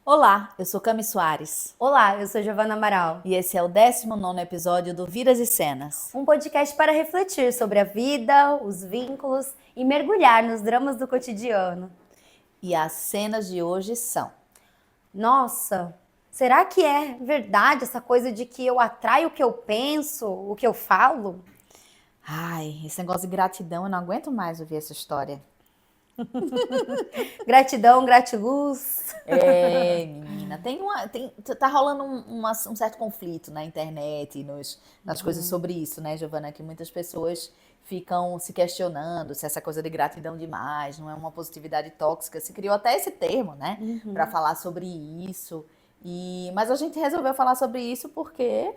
Olá, eu sou Cami Soares Olá, eu sou Giovana Amaral. e esse é o 19º episódio do Vidas e Cenas. Um podcast para refletir sobre a vida, os vínculos e mergulhar nos dramas do cotidiano. E as cenas de hoje são: Nossa, será que é verdade essa coisa de que eu atraio o que eu penso, o que eu falo? Ai, esse negócio de gratidão, eu não aguento mais ouvir essa história. Gratidão, gratiluz. Menina, tá rolando um certo conflito na internet, nas coisas sobre isso, né, Giovana? Que muitas pessoas ficam se questionando se essa coisa de gratidão demais não é uma positividade tóxica. Se criou até esse termo, né, pra falar sobre isso. Mas a gente resolveu falar sobre isso porque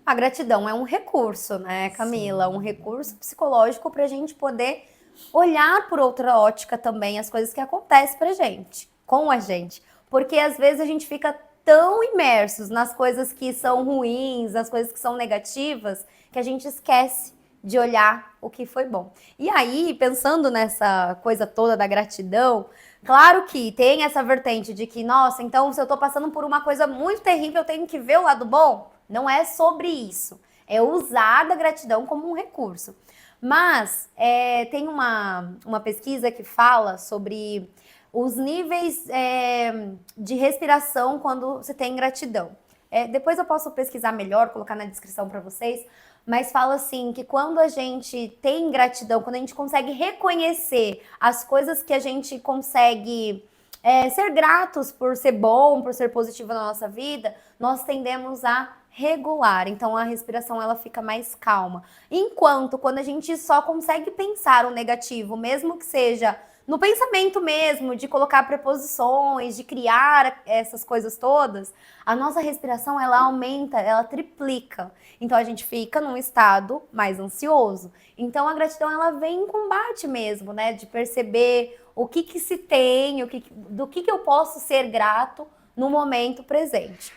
A gratidão é um recurso, né, Camila? Um recurso psicológico para a gente poder olhar por outra ótica também as coisas que acontecem pra gente, com a gente. Porque às vezes a gente fica tão imersos nas coisas que são ruins, nas coisas que são negativas, que a gente esquece de olhar o que foi bom. E aí, pensando nessa coisa toda da gratidão, claro que tem essa vertente de que, nossa, então se eu tô passando por uma coisa muito terrível, eu tenho que ver o lado bom. Não é sobre isso. É usar a gratidão como um recurso. Mas tem uma pesquisa que fala sobre os níveis de respiração quando você tem gratidão. Depois eu posso pesquisar melhor, colocar na descrição para vocês, mas fala assim que quando a gente tem gratidão, quando a gente consegue reconhecer as coisas que a gente consegue ser gratos por ser bom, por ser positivo na nossa vida, nós tendemos a regular. Então a respiração ela fica mais calma. Enquanto quando a gente só consegue pensar o negativo, mesmo que seja no pensamento mesmo, de colocar preposições, de criar essas coisas todas, a nossa respiração ela aumenta, ela triplica. Então a gente fica num estado mais ansioso. Então a gratidão ela vem em combate mesmo, né? De perceber o que se tem, do que eu posso ser grato no momento presente.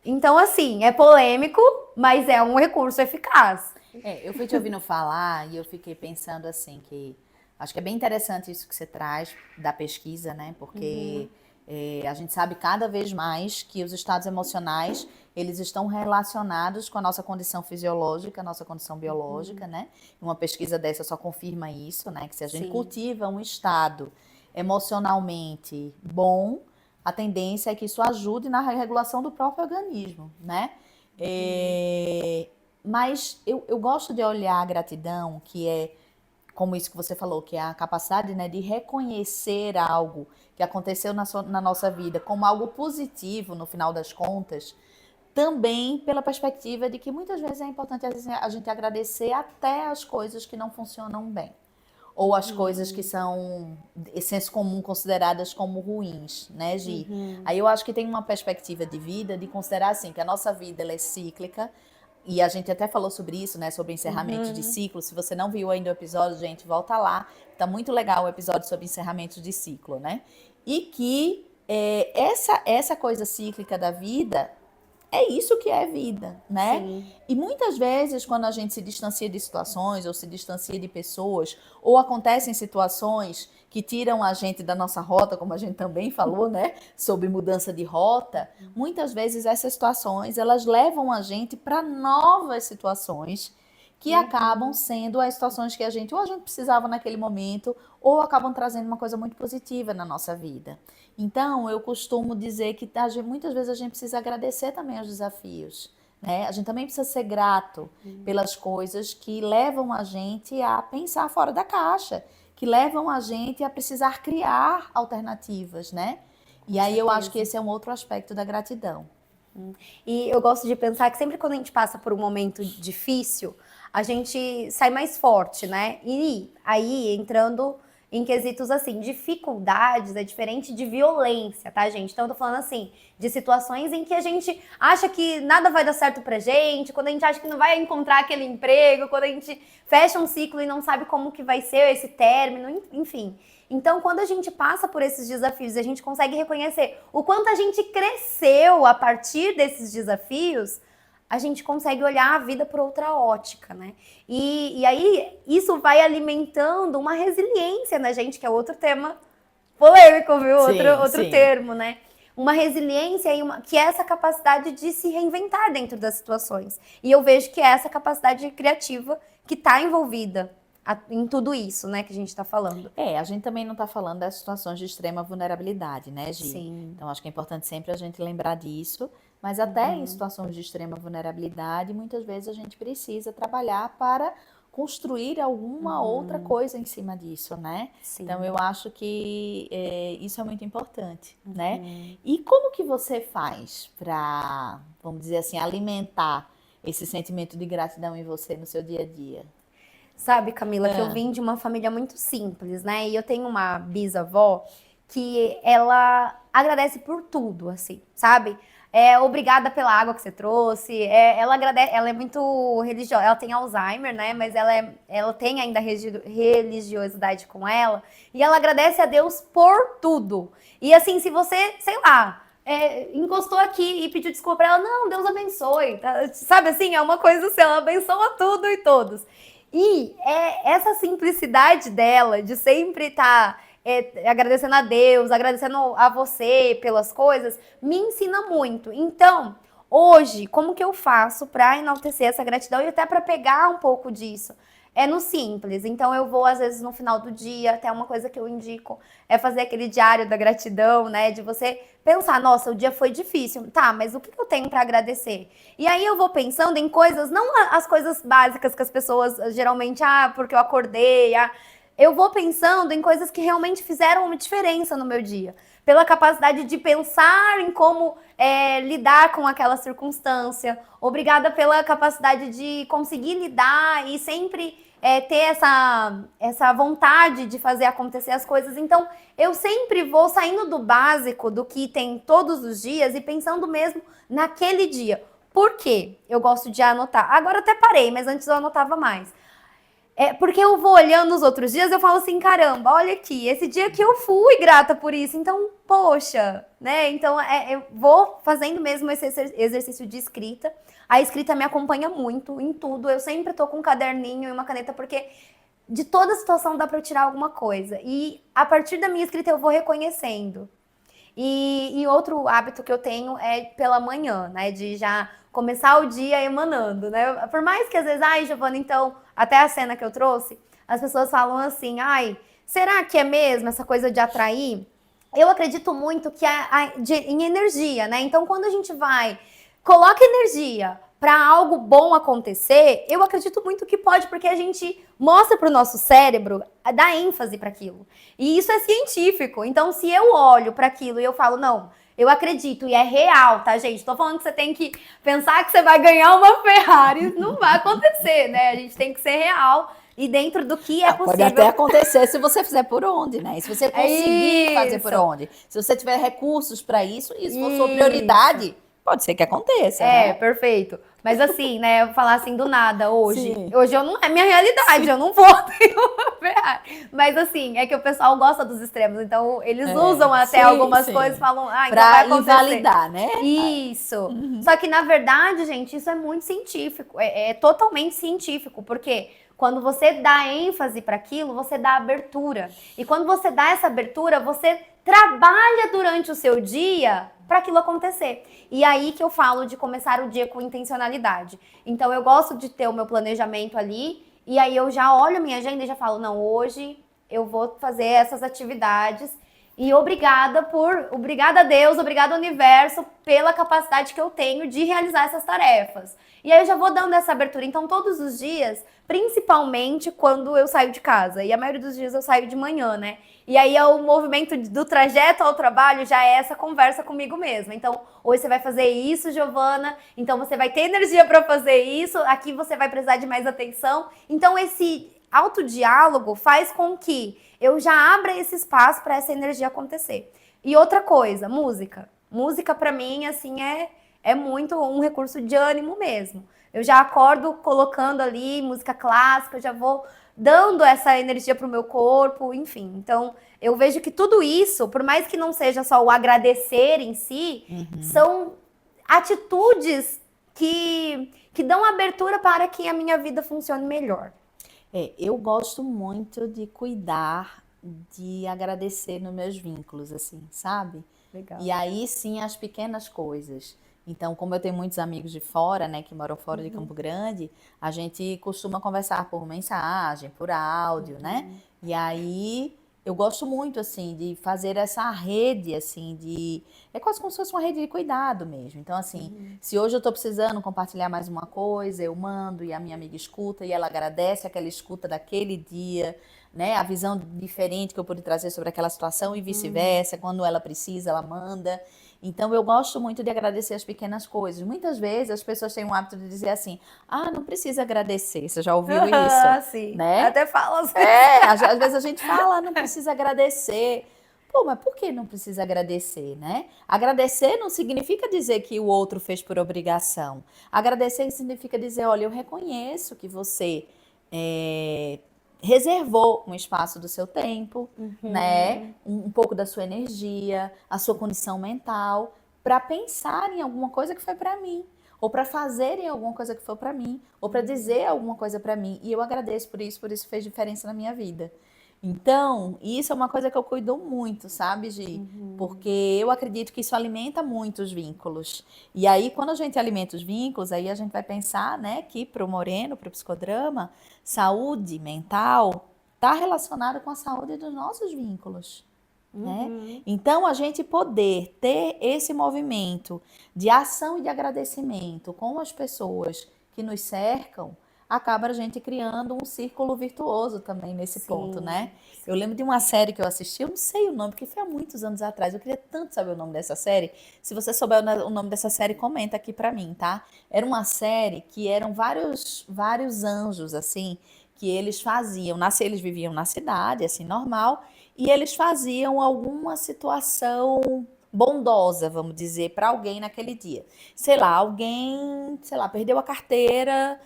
Então, assim, é polêmico, mas é um recurso eficaz. eu fui te ouvindo falar e eu fiquei pensando assim que acho que é bem interessante isso que você traz da pesquisa, né? Porque a gente sabe cada vez mais que os estados emocionais eles estão relacionados com a nossa condição fisiológica, a nossa condição biológica, né? Uma pesquisa dessa só confirma isso, né? Que se a gente Sim. cultiva um estado emocionalmente bom, a tendência é que isso ajude na regulação do próprio organismo, né? Mas eu gosto de olhar a gratidão, que é como isso que você falou, que é a capacidade, né, de reconhecer algo que aconteceu na nossa vida como algo positivo no final das contas, também pela perspectiva de que muitas vezes é importante a gente agradecer até as coisas que não funcionam bem. Ou as coisas que são, em senso comum, consideradas como ruins, né, Gi? Aí eu acho que tem uma perspectiva de vida de considerar assim, que a nossa vida ela é cíclica, e a gente até falou sobre isso, né? Sobre encerramentos de ciclo. Se você não viu ainda o episódio, gente, volta lá. Tá muito legal o episódio sobre encerramentos de ciclo, né? E que essa coisa cíclica da vida é isso que é vida, né? Sim. E muitas vezes, quando a gente se distancia de situações ou se distancia de pessoas, ou acontecem situações que tiram a gente da nossa rota, como a gente também falou, né, sobre mudança de rota, muitas vezes essas situações, elas levam a gente para novas situações que acabam sendo as situações que a gente precisava naquele momento, ou acabam trazendo uma coisa muito positiva na nossa vida. Então, eu costumo dizer que muitas vezes a gente precisa agradecer também aos desafios, né? A gente também precisa ser grato pelas coisas que levam a gente a pensar fora da caixa, que levam a gente a precisar criar alternativas, né? E aí eu acho que esse é um outro aspecto da gratidão. E eu gosto de pensar que sempre quando a gente passa por um momento difícil, a gente sai mais forte, né? E aí, entrando em quesitos assim, dificuldades é diferente de violência, tá, gente? Então eu tô falando assim, de situações em que a gente acha que nada vai dar certo pra gente, quando a gente acha que não vai encontrar aquele emprego, quando a gente fecha um ciclo e não sabe como que vai ser esse término, enfim. Então, quando a gente passa por esses desafios, a gente consegue reconhecer o quanto a gente cresceu a partir desses desafios, a gente consegue olhar a vida por outra ótica, né? E aí, isso vai alimentando uma resiliência na gente, que é outro tema polêmico, viu? Sim, Outro sim. termo, né? uma resiliência que é essa capacidade de se reinventar dentro das situações. E eu vejo que é essa capacidade criativa que está envolvida em tudo isso, né, que a gente está falando. A gente também não está falando das situações de extrema vulnerabilidade, né, Gi? Sim. Então, acho que é importante sempre a gente lembrar disso, mas até em situações de extrema vulnerabilidade, muitas vezes a gente precisa trabalhar para construir alguma outra coisa em cima disso, né? Sim. Então, eu acho que isso é muito importante, né? E como que você faz para, vamos dizer assim, alimentar esse sentimento de gratidão em você no seu dia a dia? Sabe, Camila, que eu vim de uma família muito simples, né? E eu tenho uma bisavó que ela agradece por tudo, assim, sabe? Obrigada pela água que você trouxe. Ela agradece, ela é muito religiosa, ela tem Alzheimer, né? Mas ela tem ainda religiosidade com ela. E ela agradece a Deus por tudo. E assim, se você, sei lá, encostou aqui e pediu desculpa pra ela, não, Deus abençoe. Tá? Sabe assim, é uma coisa assim, ela abençoa tudo e todos. E essa simplicidade dela de sempre estar agradecendo a Deus, agradecendo a você pelas coisas, me ensina muito. Então, hoje, como que eu faço para enaltecer essa gratidão e até para pegar um pouco disso? É no simples. Então, eu vou, às vezes, no final do dia, até uma coisa que eu indico é fazer aquele diário da gratidão, né? De você pensar, nossa, o dia foi difícil. Tá, mas o que eu tenho para agradecer? E aí eu vou pensando em coisas, não as coisas básicas que as pessoas geralmente, porque eu acordei, eu vou pensando em coisas que realmente fizeram uma diferença no meu dia. Pela capacidade de pensar em como lidar com aquela circunstância. Obrigada pela capacidade de conseguir lidar e sempre ter essa vontade de fazer acontecer as coisas. Então, eu sempre vou saindo do básico, do que tem todos os dias e pensando mesmo naquele dia. Por quê? Eu gosto de anotar. Agora eu até parei, mas antes eu anotava mais. Porque eu vou olhando os outros dias, eu falo assim, caramba, olha aqui, esse dia que eu fui grata por isso, então, poxa, né? Então, eu vou fazendo mesmo esse exercício de escrita. A escrita me acompanha muito em tudo, eu sempre tô com um caderninho e uma caneta, porque de toda situação dá para eu tirar alguma coisa. E a partir da minha escrita eu vou reconhecendo. E outro hábito que eu tenho é pela manhã, né? De já começar o dia emanando, né? Por mais que às vezes, Giovana, então, até a cena que eu trouxe, as pessoas falam assim, será que é mesmo essa coisa de atrair? Eu acredito muito que em energia, né? Então, quando a gente coloca energia para algo bom acontecer, eu acredito muito que pode, porque a gente mostra para o nosso cérebro, dá ênfase para aquilo. E isso é científico. Então, se eu olho para aquilo e eu falo, não, eu acredito e é real, tá, gente? Tô falando que você tem que pensar que você vai ganhar uma Ferrari, não vai acontecer, né? A gente tem que ser real e dentro do que é possível. Pode até acontecer se você fizer por onde, né? Se você conseguir fazer por onde. Se você tiver recursos para isso, e se for sua prioridade, pode ser que aconteça, né? Perfeito. Mas assim, né, eu vou falar assim do nada hoje. Sim. Hoje eu não é minha realidade, eu não vou ter uma Ferrari. Mas assim, é que o pessoal gosta dos extremos, então eles usam até algumas coisas e falam, então vai acontecer. Invalidar, né? Isso. Só que na verdade, gente, isso é muito científico, é totalmente científico, porque quando você dá ênfase para aquilo, você dá abertura. E quando você dá essa abertura, você trabalha durante o seu dia para aquilo acontecer. E aí que eu falo de começar o dia com intencionalidade. Então eu gosto de ter o meu planejamento ali e aí eu já olho a minha agenda e já falo, não, hoje eu vou fazer essas atividades e obrigada a Deus, obrigada ao universo pela capacidade que eu tenho de realizar essas tarefas. E aí eu já vou dando essa abertura. Então todos os dias, principalmente quando eu saio de casa, e a maioria dos dias eu saio de manhã, né? E aí o movimento do trajeto ao trabalho já é essa conversa comigo mesma. Então, hoje você vai fazer isso, Giovana, então você vai ter energia para fazer isso, aqui você vai precisar de mais atenção. Então, esse autodiálogo faz com que eu já abra esse espaço para essa energia acontecer. E outra coisa, música. Música, para mim, assim, é muito um recurso de ânimo mesmo. Eu já acordo colocando ali música clássica, eu já vou dando essa energia para o meu corpo, enfim. Então, eu vejo que tudo isso, por mais que não seja só o agradecer em si, são atitudes que dão abertura para que a minha vida funcione melhor. Eu gosto muito de cuidar, de agradecer nos meus vínculos, assim, sabe? Legal. E aí sim as pequenas coisas. Então, como eu tenho muitos amigos de fora, né, que moram fora de Campo Grande, a gente costuma conversar por mensagem, por áudio, né? E aí eu gosto muito, assim, de fazer essa rede, assim, de... É quase como se fosse uma rede de cuidado mesmo. Então, assim, se hoje eu tô precisando compartilhar mais uma coisa, eu mando e a minha amiga escuta e ela agradece aquela escuta daquele dia, né? A visão diferente que eu pude trazer sobre aquela situação e vice-versa. Quando ela precisa, ela manda. Então, eu gosto muito de agradecer as pequenas coisas. Muitas vezes as pessoas têm o hábito de dizer assim: ah, não precisa agradecer. Você já ouviu isso, Sim. né? Até fala às vezes. Às vezes a gente fala, ah, não precisa agradecer. Pô, mas por que não precisa agradecer, né? Agradecer não significa dizer que o outro fez por obrigação. Agradecer significa dizer, olha, eu reconheço que você é, reservou um espaço do seu tempo, né? Um pouco da sua energia, a sua condição mental, para pensar em alguma coisa que foi para mim, ou para fazer em alguma coisa que foi para mim, ou para dizer alguma coisa para mim. E eu agradeço por isso fez diferença na minha vida. Então, isso é uma coisa que eu cuido muito, sabe, Gi? Porque eu acredito que isso alimenta muito os vínculos. E aí, quando a gente alimenta os vínculos, aí a gente vai pensar, né, que para o Moreno, para o psicodrama, saúde mental está relacionada com a saúde dos nossos vínculos, né? Então, a gente poder ter esse movimento de ação e de agradecimento com as pessoas que nos cercam, acaba a gente criando um círculo virtuoso também nesse ponto, né? Eu lembro de uma série que eu assisti, eu não sei o nome, porque foi há muitos anos atrás, eu queria tanto saber o nome dessa série. Se você souber o nome dessa série, comenta aqui pra mim, tá? Era uma série que eram vários anjos, assim, que eles faziam, eles viviam na cidade, assim, normal, e eles faziam alguma situação bondosa, vamos dizer, para alguém naquele dia. Sei lá, alguém, sei lá, perdeu a carteira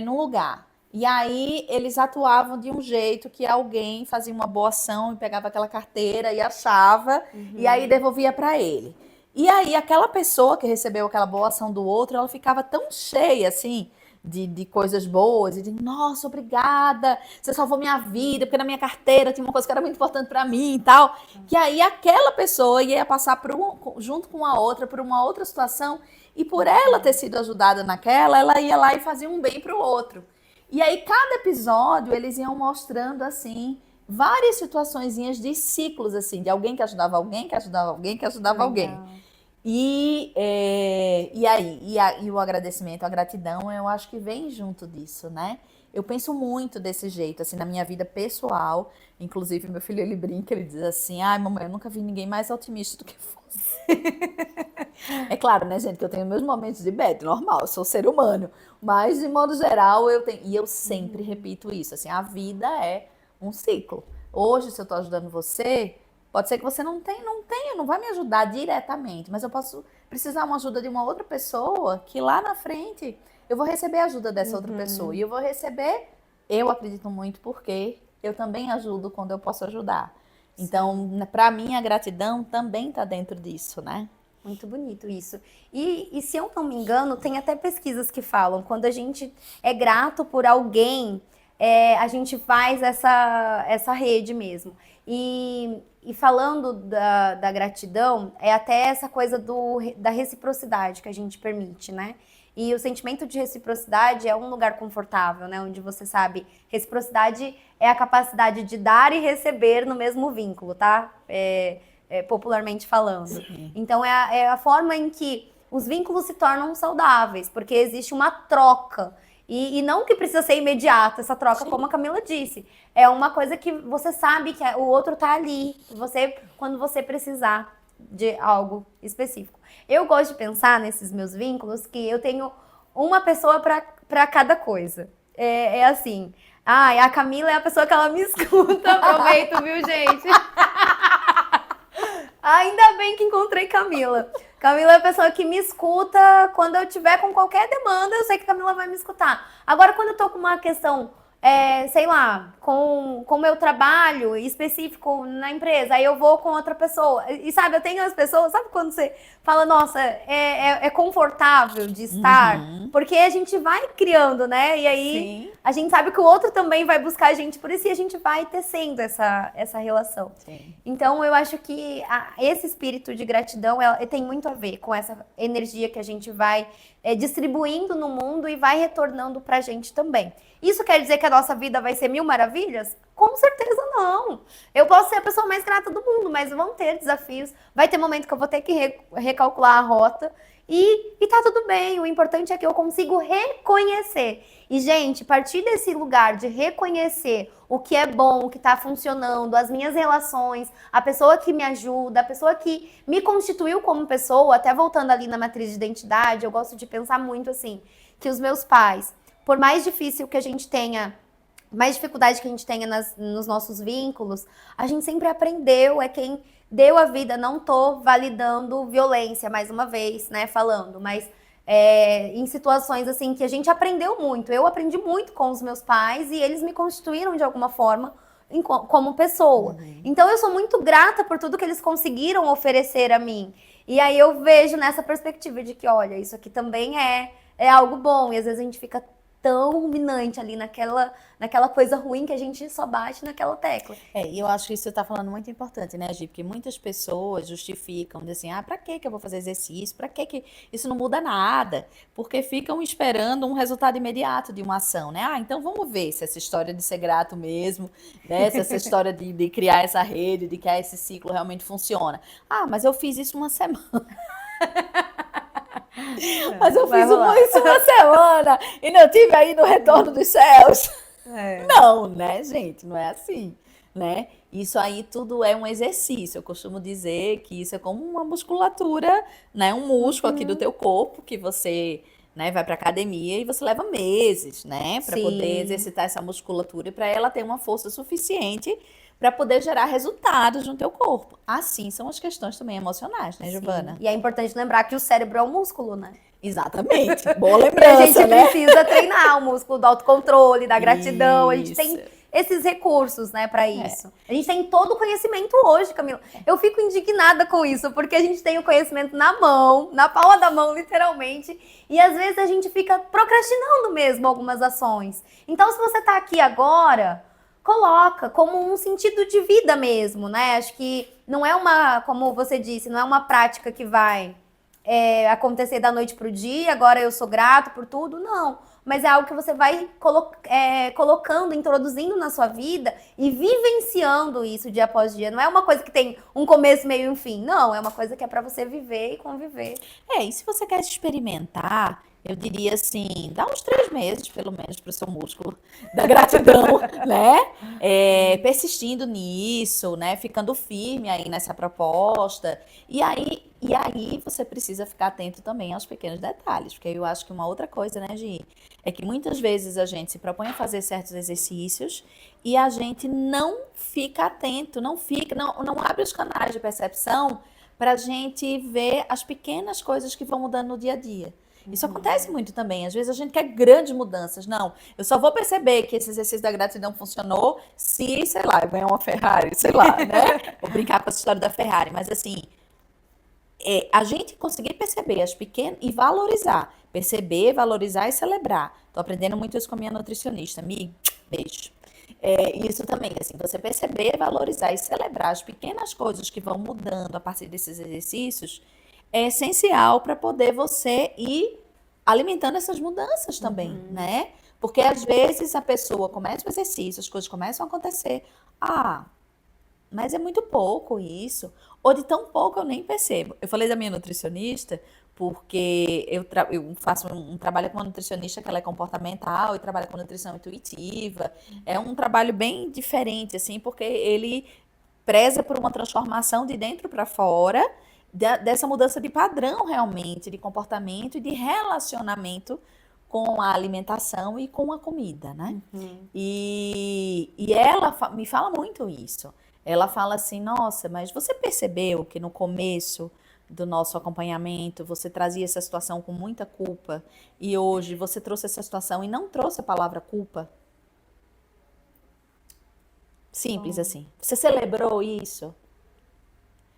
num lugar. E aí eles atuavam de um jeito que alguém fazia uma boa ação e pegava aquela carteira e achava e aí devolvia para ele. E aí aquela pessoa que recebeu aquela boa ação do outro, ela ficava tão cheia assim de coisas boas e de nossa, obrigada, você salvou minha vida, porque na minha carteira tinha uma coisa que era muito importante para mim e tal, que aí aquela pessoa ia passar junto com a outra por uma outra situação e por ela ter sido ajudada naquela, ela ia lá e fazia um bem para o outro. E aí, cada episódio, eles iam mostrando, assim, várias situaçõezinhas de ciclos, assim, de alguém que ajudava alguém, que ajudava alguém, que ajudava alguém. E o agradecimento, a gratidão, eu acho que vem junto disso, né? Eu penso muito desse jeito, assim, na minha vida pessoal. Inclusive, meu filho, ele brinca, ele diz assim, ai, mamãe, eu nunca vi ninguém mais otimista do que você. É claro, né, gente, que eu tenho meus momentos de bad, normal, eu sou ser humano. Mas, de modo geral, eu tenho... E eu sempre repito isso, assim, a vida é um ciclo. Hoje, se eu tô ajudando você, pode ser que você não vai me ajudar diretamente, mas eu posso precisar uma ajuda de uma outra pessoa que lá na frente eu vou receber a ajuda dessa outra pessoa. E eu vou receber, eu acredito muito, porque eu também ajudo quando eu posso ajudar. Então, para mim, a gratidão também está dentro disso, né? Muito bonito isso. E se eu não me engano, tem até pesquisas que falam, quando a gente é grato por alguém, a gente faz essa rede mesmo. E falando da gratidão, é até essa coisa da reciprocidade que a gente permite, né? E o sentimento de reciprocidade é um lugar confortável, né? Onde você sabe, reciprocidade é a capacidade de dar e receber no mesmo vínculo, tá? Popularmente falando. Sim. Então é a forma em que os vínculos se tornam saudáveis, porque existe uma troca. E não que precisa ser imediata essa troca, como a Camila disse. É uma coisa que você sabe que o outro tá ali, quando você precisar de algo específico. Eu gosto de pensar nesses meus vínculos que eu tenho uma pessoa para cada coisa. É assim, a Camila é a pessoa que ela me escuta, aproveito, viu, gente? Ainda bem que encontrei Camila. Camila é a pessoa que me escuta quando eu tiver com qualquer demanda, eu sei que a Camila vai me escutar. Agora, quando eu tô com uma questão sei lá, com o meu trabalho específico na empresa, aí eu vou com outra pessoa. E sabe, eu tenho as pessoas, sabe quando você fala, nossa, é confortável de estar? Uhum. Porque a gente vai criando, né? E aí Sim, a gente sabe que o outro também vai buscar a gente por isso e a gente vai tecendo essa relação. sim. Então, eu acho que esse espírito de gratidão tem muito a ver com essa energia que a gente vai distribuindo no mundo e vai retornando pra gente também. Isso quer dizer que a nossa vida vai ser mil maravilhas? Com certeza não. Eu posso ser a pessoa mais grata do mundo, mas vão ter desafios. Vai ter momento que eu vou ter que recalcular a rota. E tá tudo bem. O importante é que eu consigo reconhecer. E, gente, a partir desse lugar de reconhecer o que é bom, o que tá funcionando, as minhas relações, a pessoa que me ajuda, a pessoa que me constituiu como pessoa, até voltando ali na matriz de identidade, eu gosto de pensar muito assim, que os meus pais, por mais difícil que a gente tenha, mais dificuldade que a gente tenha nos nossos vínculos, a gente sempre aprendeu, é quem deu a vida. Não tô validando violência, mais uma vez, né, falando, mas em situações assim que a gente aprendeu muito. Eu aprendi muito com os meus pais e eles me constituíram de alguma forma como pessoa. Então eu sou muito grata por tudo que eles conseguiram oferecer a mim. E aí eu vejo nessa perspectiva de que, olha, isso aqui também é algo bom. E às vezes a gente fica tão ruminante ali naquela coisa ruim que a gente só bate naquela tecla. E eu acho que isso você tá falando muito importante, né, Gi? Porque muitas pessoas justificam, dizem assim, pra que eu vou fazer exercício? Pra que isso não muda nada? Porque ficam esperando um resultado imediato de uma ação, né? Então vamos ver se essa história de ser grato mesmo, né? Se essa história de criar essa rede, de criar esse ciclo realmente funciona. Mas eu fiz isso uma semana. Mas eu Vai fiz rolar. isso uma semana e não tive aí no retorno dos céus. Não, né, gente? Não é assim, né? Isso aí tudo é um exercício. Eu costumo dizer que isso é como uma musculatura, né? Um músculo aqui do teu corpo que você, né, vai pra academia e você leva meses, né, para poder Sim. exercitar essa musculatura e para ela ter uma força suficiente para poder gerar resultados no teu corpo. Assim são as questões também emocionais, né, Giovana? E é importante lembrar que o cérebro é um músculo, né? Exatamente. Boa E a lembrança, gente né? precisa treinar o músculo do autocontrole, da gratidão. A gente tem Isso. esses recursos, né, para isso. A gente tem todo o conhecimento hoje, Camila. Eu fico indignada com isso, porque a gente tem o conhecimento na mão, na palma da mão, literalmente, e às vezes a gente fica procrastinando mesmo algumas ações. Então, se você tá aqui agora, coloca como um sentido de vida mesmo, né? Acho que não é como você disse, não é uma prática que vai acontecer da noite pro dia, agora eu sou grato por tudo, não. Mas é algo que você vai colocando, introduzindo na sua vida e vivenciando isso dia após dia. Não é uma coisa que tem um começo, meio e um fim. Não, é uma coisa que é para você viver e conviver. E se você quer experimentar, eu diria assim, dá uns 3 meses, pelo menos, para o seu músculo da gratidão, né? Persistindo nisso, né? Ficando firme aí nessa proposta. E aí você precisa ficar atento também aos pequenos detalhes, porque eu acho que uma outra coisa, né, Gi, é que muitas vezes a gente se propõe a fazer certos exercícios e a gente não fica atento, não abre os canais de percepção para a gente ver as pequenas coisas que vão mudando no dia a dia. Isso acontece muito também. Às vezes a gente quer grandes mudanças. Não, eu só vou perceber que esse exercício da gratidão funcionou se, sei lá, eu ganhar uma Ferrari, sei lá, né? Vou brincar com essa história da Ferrari, mas assim, a gente conseguir perceber as pequenas e valorizar. Perceber, valorizar e celebrar. Tô aprendendo muito isso com a minha nutricionista. Mi, beijo. Isso também, assim, você perceber, valorizar e celebrar as pequenas coisas que vão mudando a partir desses exercícios é essencial para poder você ir alimentando essas mudanças também, né? Porque às vezes a pessoa começa o exercício, as coisas começam a acontecer. Mas é muito pouco isso. Ou de tão pouco eu nem percebo. Eu falei da minha nutricionista porque eu faço um trabalho com uma nutricionista que ela é comportamental e trabalha com nutrição intuitiva. É um trabalho bem diferente, assim, porque ele preza por uma transformação de dentro para fora, dessa mudança de padrão realmente, de comportamento e de relacionamento com a alimentação e com a comida, né? E ela me fala muito isso. Ela fala assim, nossa, mas você percebeu que no começo do nosso acompanhamento você trazia essa situação com muita culpa e hoje você trouxe essa situação e não trouxe a palavra culpa? Simples assim. Você celebrou isso?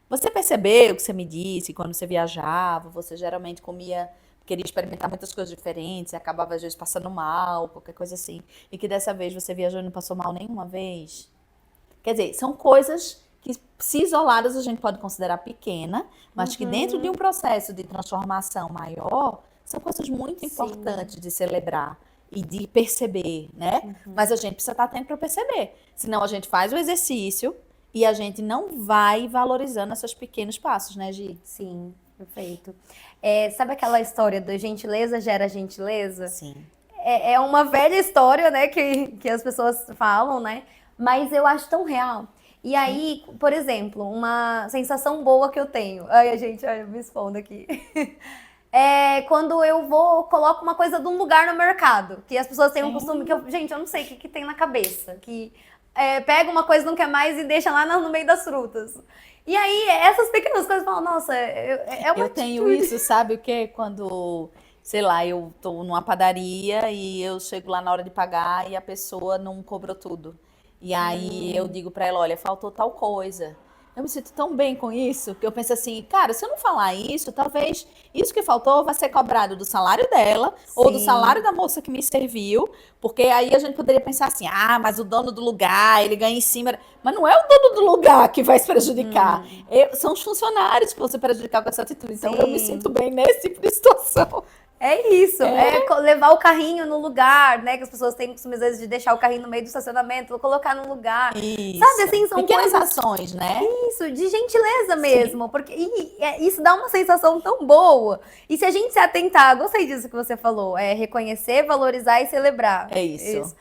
Você percebeu o que você me disse, quando você viajava, você geralmente comia, queria experimentar muitas coisas diferentes, e acabava às vezes passando mal, qualquer coisa assim. E que dessa vez você viajou e não passou mal nenhuma vez? Quer dizer, são coisas que, se isoladas, a gente pode considerar pequena, mas que dentro de um processo de transformação maior, são coisas muito Sim. importantes de celebrar e de perceber, né? Mas a gente precisa estar atento para perceber. Senão a gente faz o exercício e a gente não vai valorizando esses pequenos passos, né, Gi? Sim, perfeito. Sabe aquela história do gentileza gera gentileza? Sim. É uma velha história, né, que as pessoas falam, né? Mas eu acho tão real. E Sim. aí, por exemplo, uma sensação boa que eu tenho. Ai, gente, ai, eu me expondo aqui. É quando eu vou, coloco uma coisa de um lugar no mercado. Que as pessoas têm um costume que Sim. eu, gente, eu não sei o que tem na cabeça. Que pega uma coisa, não quer mais e deixa lá no meio das frutas. E aí, essas pequenas coisas falam, nossa, é uma Eu tenho atitude. isso, sabe o quê? Quando, sei lá, eu tô numa padaria e eu chego lá na hora de pagar e a pessoa não cobrou tudo. E aí eu digo pra ela, olha, faltou tal coisa. Eu me sinto tão bem com isso que eu penso assim, cara, se eu não falar isso, talvez isso que faltou vai ser cobrado do salário dela ou do salário Sim, da moça que me serviu, porque aí a gente poderia pensar assim, ah, mas o dono do lugar, ele ganha em cima. Mas não é o dono do lugar que vai se prejudicar. São os funcionários que vão se prejudicar com essa atitude. Então eu me sinto sim. bem nesse tipo de situação. É isso, levar o carrinho no lugar, né? Que as pessoas têm costume, às vezes, de deixar o carrinho no meio do estacionamento, colocar no lugar. Sabe, Isso. assim, são Pequenas coisas, ações, né? isso, de gentileza Sim, mesmo, porque isso dá uma sensação tão boa. E se a gente se atentar, gostei disso que você falou, reconhecer, valorizar e celebrar. é isso. Isso.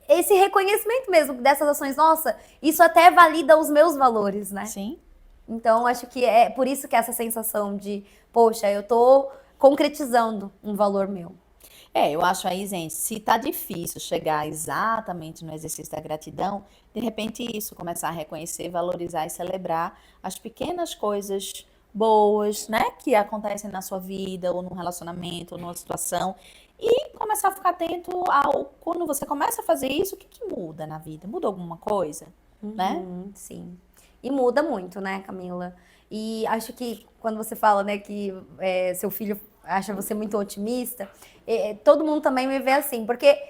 Esse reconhecimento mesmo dessas ações, nossa, isso até valida os meus valores, né? Sim. Então, acho que é por isso que essa sensação de, poxa, eu tô concretizando um valor meu. Eu acho aí, gente, se tá difícil chegar exatamente no exercício da gratidão, de repente isso, começar a reconhecer, valorizar e celebrar as pequenas coisas boas, né, que acontecem na sua vida, ou num relacionamento, ou numa situação, e começar a ficar atento ao, quando você começa a fazer isso, o que que muda na vida? Muda alguma coisa, né? Sim. E muda muito, né, Camila? E acho que quando você fala, né, que seu filho acha você muito otimista, todo mundo também me vê assim, porque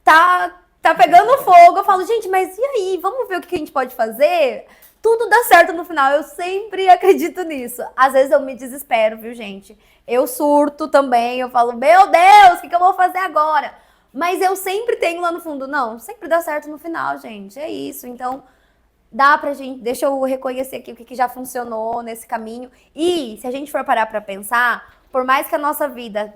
tá pegando fogo. Eu falo, gente, mas e aí? Vamos ver o que a gente pode fazer? Tudo dá certo no final. Eu sempre acredito nisso. Às vezes eu me desespero, viu, gente? Eu surto também. Eu falo, meu Deus, o que eu vou fazer agora? Mas eu sempre tenho lá no fundo, não, sempre dá certo no final, gente. É isso. Então, dá pra gente, deixa eu reconhecer aqui o que já funcionou nesse caminho. E se a gente for parar pra pensar, por mais que a nossa vida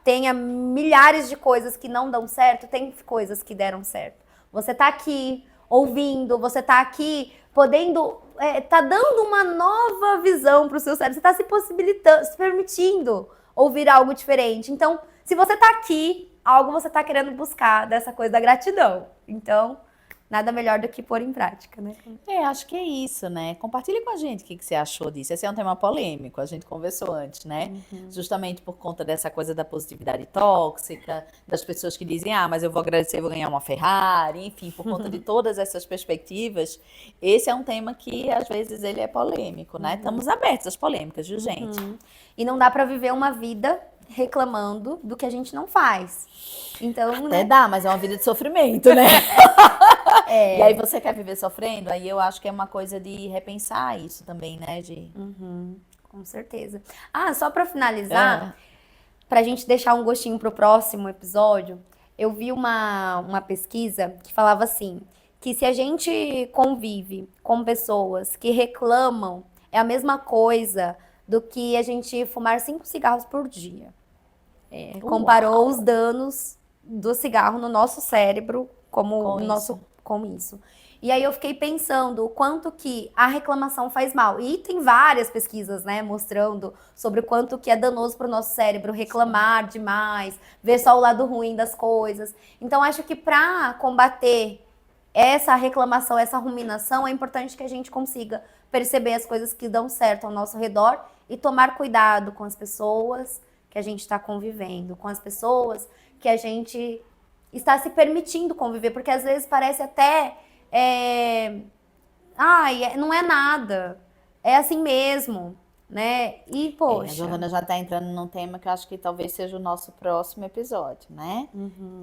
tenha milhares de coisas que não dão certo, tem coisas que deram certo. Você tá aqui ouvindo, você tá aqui podendo, tá dando uma nova visão pro seu cérebro, você tá se possibilitando, se permitindo ouvir algo diferente. Então, se você tá aqui, algo você tá querendo buscar dessa coisa da gratidão. Então, nada melhor do que pôr em prática, né? Acho que é isso, né? Compartilhe com a gente o que que você achou disso. Esse é um tema polêmico, a gente conversou antes, né? Justamente por conta dessa coisa da positividade tóxica, das pessoas que dizem, ah, mas eu vou agradecer, eu vou ganhar uma Ferrari, enfim, por conta de todas essas perspectivas, esse é um tema que às vezes ele é polêmico, né? Estamos abertos às polêmicas, viu, gente? E não dá pra viver uma vida reclamando do que a gente não faz. Então, Até né? dá, mas é uma vida de sofrimento, né? E aí você quer viver sofrendo? Aí eu acho que é uma coisa de repensar isso também, né? Com certeza. Ah, só pra finalizar, Ah, pra gente deixar um gostinho pro próximo episódio, eu vi uma pesquisa que falava assim, que se a gente convive com pessoas que reclamam, é a mesma coisa do que a gente fumar 5 cigarros por dia. Comparou os uau! danos do cigarro no nosso cérebro como Com isso. nosso com isso. E aí eu fiquei pensando o quanto que a reclamação faz mal. E tem várias pesquisas, né, mostrando sobre o quanto que é danoso para o nosso cérebro Sim. reclamar demais, ver só o lado ruim das coisas. Então acho que para combater essa reclamação, essa ruminação, é importante que a gente consiga perceber as coisas que dão certo ao nosso redor e tomar cuidado com as pessoas que a gente está convivendo, com as pessoas que a gente está se permitindo conviver, porque às vezes parece até Ai, não é nada. É assim mesmo, né? E, A poxa. Giovana já está entrando num tema que eu acho que talvez seja o nosso próximo episódio, né?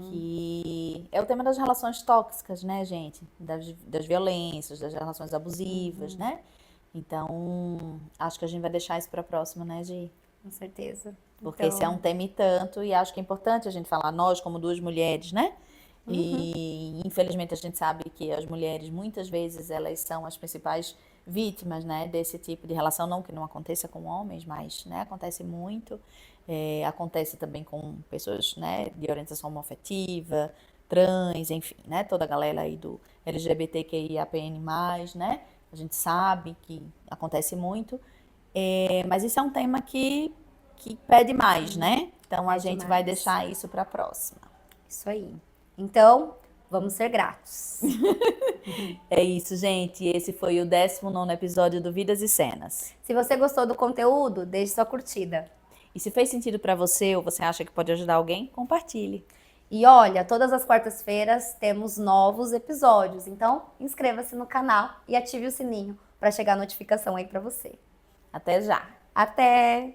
Que é o tema das relações tóxicas, né, gente? Das violências, das relações abusivas, né? Então, acho que a gente vai deixar isso para próximo, né, Gi? Com certeza. Porque esse é um tema e tanto, e acho que é importante a gente falar, nós como duas mulheres, né? E infelizmente a gente sabe que as mulheres, muitas vezes, elas são as principais vítimas, né, desse tipo de relação, não que não aconteça com homens, mas, né, acontece muito. Acontece também com pessoas, né, de orientação homoafetiva, trans, enfim, né, toda a galera aí do LGBTQIAPN+, né? A gente sabe que acontece muito. Mas isso é um tema que pede mais, né? Então a Pede gente vai mais. deixar isso para a próxima. Isso aí. Então, vamos ser gratos. É isso, gente. Esse foi o 19º episódio do Vidas e Cenas. Se você gostou do conteúdo, deixe sua curtida. E se fez sentido para você ou você acha que pode ajudar alguém, compartilhe. E olha, todas as quartas-feiras temos novos episódios. Então, inscreva-se no canal e ative o sininho para chegar a notificação aí para você. Até já! Até!